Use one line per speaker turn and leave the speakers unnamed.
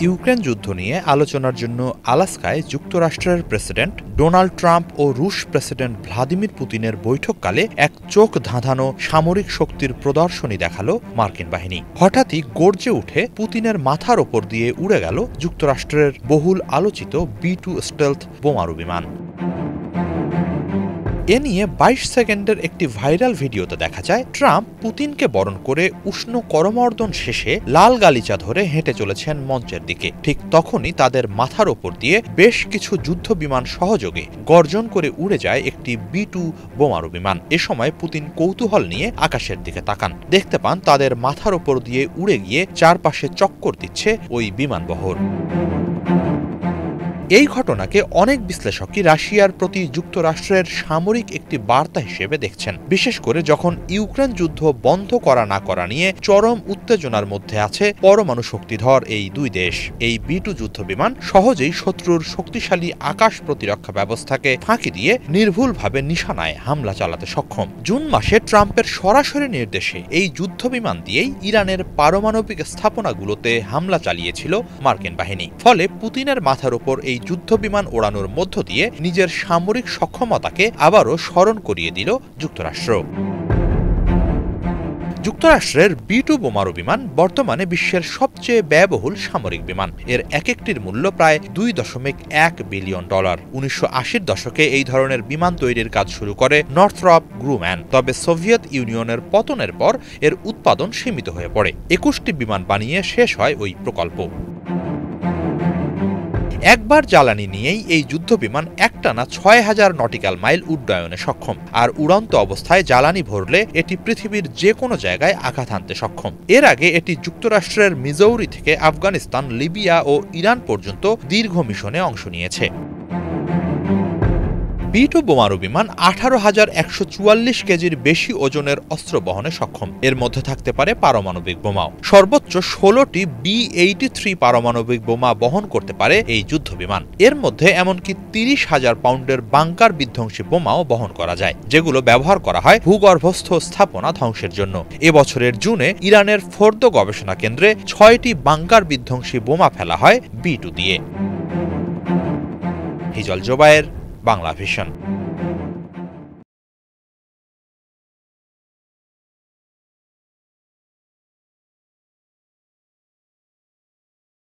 Ukraine যুদ্ধ নিয়ে আলোচনার জন্য আলাস্কায় যুক্তরাষ্ট্রের প্রেসিডেন্ট ডোনাল্ড ট্রাম্প ও রুশ প্রেসিডেন্ট ভ্লাদিমির পুতিনের বৈঠককালে এক চোখ ধাঁধানো সামরিক শক্তির প্রদর্শনী দেখালো মার্কিন বাহিনী। হঠাৎই গর্জে উঠে পুতিনের মাথার ওপর দিয়ে উড়ে গেল যুক্তরাষ্ট্রের বহুল আলোচিত B-2 স্টেলথ বোমারু বিমান। এ নিয়ে ২২ সেকেন্ডের একটি ভাইরাল ভিডিওতে দেখা যায় ট্রাম্প পুতিনকে বরণ করে উষ্ণ করমর্দন শেষে লাল গালিচা ধরে হেঁটে চলেছেন মঞ্চের দিকে। ঠিক তখনই তাদের মাথার ওপর দিয়ে বেশ কিছু যুদ্ধ বিমান সহযোগে গর্জন করে উড়ে যায় একটি B-2 বোমারু বিমান। এ সময় পুতিন কৌতূহল নিয়ে আকাশের দিকে তাকান, দেখতে পান তাদের মাথার ওপর দিয়ে উড়ে গিয়ে চারপাশে চক্কর দিচ্ছে ওই বিমানবহর। এই ঘটনাকে অনেক বিশ্লেষকই রাশিয়ার প্রতি যুক্তরাষ্ট্রের সামরিক একটি বার্তা হিসেবে দেখছেন, বিশেষ করে যখন ইউক্রেন যুদ্ধ বন্ধ করা না করা নিয়ে চরম উত্তেজনার মধ্যে আছে পরমাণু শক্তিধর এই দুই দেশ। এই B-2 যুদ্ধবিমান সহজেই শত্রুর শক্তিশালী আকাশ প্রতিরক্ষা ব্যবস্থাকে ফাঁকি দিয়ে নির্ভুলভাবে নিশানায় হামলা চালাতে সক্ষম। জুন মাসে ট্রাম্পের সরাসরি নির্দেশে এই যুদ্ধবিমান দিয়েই ইরানের পারমাণবিক স্থাপনাগুলোতে হামলা চালিয়েছিল মার্কিন বাহিনী। ফলে পুতিনের মাথার উপর এই যুদ্ধবিমান ওড়ানোর মধ্য দিয়ে নিজের সামরিক সক্ষমতাকে আবারও স্মরণ করিয়ে দিল যুক্তরাষ্ট্র। যুক্তরাষ্ট্রের B-2 বোমারু বিমান বর্তমানে বিশ্বের সবচেয়ে ব্যয়বহুল সামরিক বিমান। এর এক একটির মূল্য প্রায় $2.1 বিলিয়ন। ১৯৮০-র দশকে এই ধরনের বিমান তৈরির কাজ শুরু করে নর্থরপ গ্রুম্যান। তবে সোভিয়েত ইউনিয়নের পতনের পর এর উৎপাদন সীমিত হয়ে পড়ে। ২১টি বিমান বানিয়ে শেষ হয় ওই প্রকল্প। একবার জ্বালানি নিয়েই এই যুদ্ধবিমান একটানা ৬,০০০ নটিক্যাল মাইল উড্ডয়নে সক্ষম। আর উড়ন্ত অবস্থায় জ্বালানি ভরলে এটি পৃথিবীর যে কোনো জায়গায় আঘাত হানতে সক্ষম। এর আগে এটি যুক্তরাষ্ট্রের মিজৌরি থেকে আফগানিস্তান, লিবিয়া ও ইরান পর্যন্ত দীর্ঘ মিশনে অংশ নিয়েছে। B-2 বোমারু বিমান ১৮,১৪৪ কেজির বেশি ওজনের অস্ত্র বহনে সক্ষম। এর মধ্যে থাকতে পারে পারমাণবিক বোমাও। সর্বোচ্চ ১৬টি B-83 পারমাণবিক বোমা বহন করতে পারে এই যুদ্ধবিমান। এর মধ্যে এমনকি ৩০,০০০ পাউন্ডের বাংকার বিধ্বংসী বোমাও বহন করা যায়, যেগুলো ব্যবহার করা হয় ভূগর্ভস্থ স্থাপনা ধ্বংসের জন্য। এবছরের জুনে ইরানের ফোর্দো গবেষণা কেন্দ্রে ৬টি বাংকার বিধ্বংসী বোমা ফেলা হয় B-2 দিয়ে। হিজল জোবায়ের, বাংলা ভিশন।